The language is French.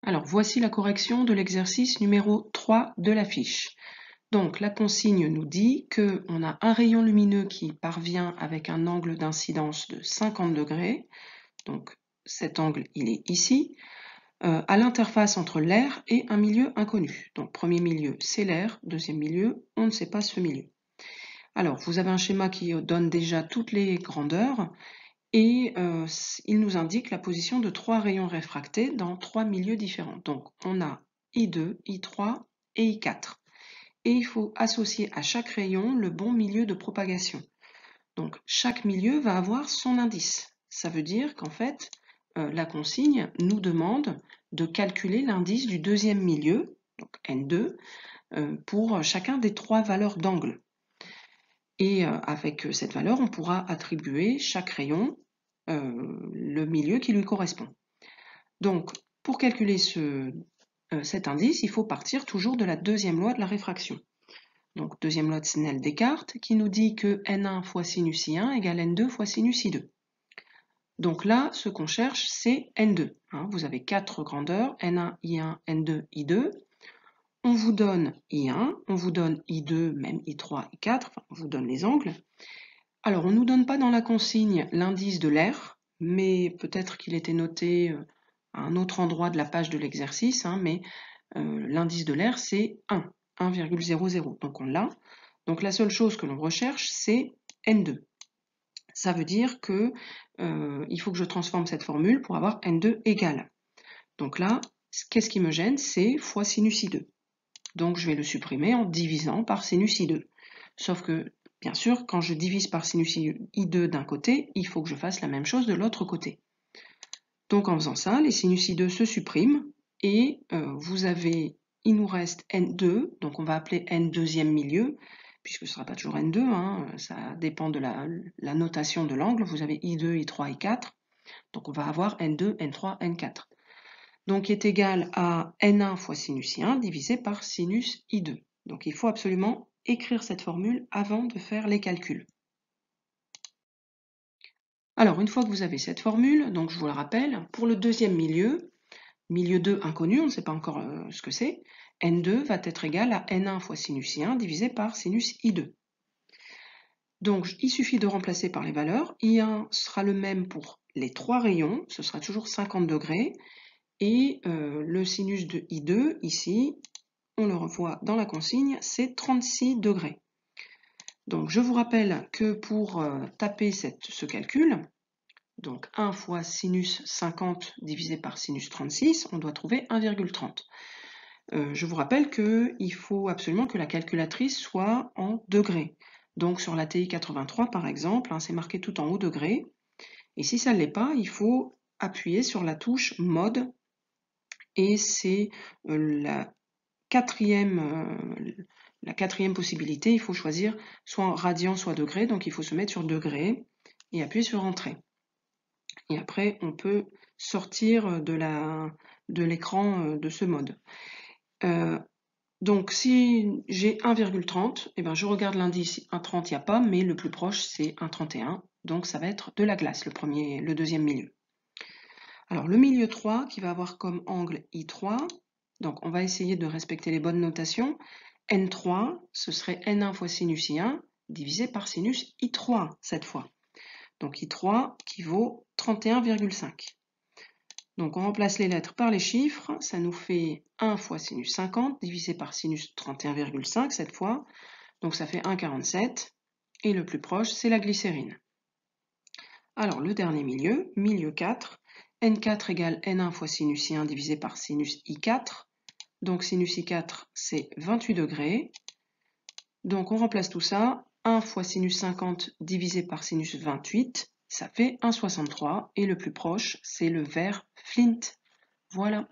Alors, voici la correction de l'exercice numéro 3 de la fiche. Donc, la consigne nous dit qu'on a un rayon lumineux qui parvient avec un angle d'incidence de 50 degrés. Donc, cet angle, il est ici, à l'interface entre l'air et un milieu inconnu. Donc, premier milieu, c'est l'air. Deuxième milieu, on ne sait pas ce milieu. Alors, vous avez un schéma qui donne déjà toutes les grandeurs. Et il nous indique la position de 3 rayons réfractés dans 3 milieux différents. Donc on a I2, I3 et I4. Et il faut associer à chaque rayon le bon milieu de propagation. Donc chaque milieu va avoir son indice. Ça veut dire qu'en fait, la consigne nous demande de calculer l'indice du deuxième milieu, donc N2, pour chacun des 3 valeurs d'angle. Et avec cette valeur, on pourra attribuer chaque rayon le milieu qui lui correspond. Donc, pour calculer cet indice, il faut partir toujours de la deuxième loi de la réfraction. Donc, deuxième loi de Snell-Descartes, qui nous dit que N1 fois sinus I1 égale N2 fois sinus I2. Donc là, ce qu'on cherche, c'est N2. Vous avez 4 grandeurs, N1, I1, N2, I2. On vous donne I1, on vous donne I2, même I3, I4, enfin, on vous donne les angles. Alors, on ne nous donne pas dans la consigne l'indice de l'air, mais peut-être qu'il était noté à un autre endroit de la page de l'exercice, mais l'indice de l'air, c'est 1,00. Donc on l'a. Donc la seule chose que l'on recherche, c'est N2. Ça veut dire que il faut que je transforme cette formule pour avoir N2 égale. Donc là, qu'est-ce qui me gêne? C'est fois sinus I2. Donc je vais le supprimer en divisant par sinus I2. Sauf que, bien sûr, quand je divise par sinus I2 d'un côté, il faut que je fasse la même chose de l'autre côté. Donc en faisant ça, les sinus I2 se suppriment et il nous reste N2, donc on va appeler N deuxième milieu, puisque ce ne sera pas toujours N2, ça dépend de la notation de l'angle. Vous avez I2, I3, I4, donc on va avoir N2, N3, N4. Donc qui est égal à N1 fois sinus I1 divisé par sinus I2. Donc il faut absolument écrire cette formule avant de faire les calculs. Alors, une fois que vous avez cette formule, donc je vous la rappelle, pour le deuxième milieu 2 inconnu, on ne sait pas encore ce que c'est, N2 va être égal à N1 fois sinus I1 divisé par sinus I2. Donc, il suffit de remplacer par les valeurs. I1 sera le même pour les 3 rayons, ce sera toujours 50 degrés, et le sinus de I2, ici, on le revoit dans la consigne, c'est 36 degrés. Donc, je vous rappelle que pour taper ce calcul, donc 1 fois sinus 50 divisé par sinus 36, on doit trouver 1,30. Je vous rappelle qu'il faut absolument que la calculatrice soit en degrés. Donc sur la TI 83 par exemple, c'est marqué tout en haut degrés. Et si ça ne l'est pas, il faut appuyer sur la touche mode. Et c'est la quatrième possibilité. Il faut choisir soit en radian, soit degré. Donc il faut se mettre sur degrés et appuyer sur entrée. Et après, on peut sortir de l'écran de ce mode. Donc, si j'ai 1,30, je regarde l'indice 1,30, il n'y a pas, mais le plus proche, c'est 1,31. Donc, ça va être de la glace, le deuxième milieu. Alors, le milieu 3, qui va avoir comme angle I3, donc on va essayer de respecter les bonnes notations. N3, ce serait N1 fois sinus I1, divisé par sinus I3, cette fois. Donc, I3 qui vaut 31,5. Donc on remplace les lettres par les chiffres, ça nous fait 1 fois sinus 50 divisé par sinus 31,5 cette fois, donc ça fait 1,47, et le plus proche c'est la glycérine. Alors le dernier milieu, milieu 4, N4 égale N1 fois sinus I1 divisé par sinus I4, donc sinus I4 c'est 28 degrés, donc on remplace tout ça, 1 fois sinus 50 divisé par sinus 28, ça fait 1,63 et le plus proche, c'est le vert Flint. Voilà.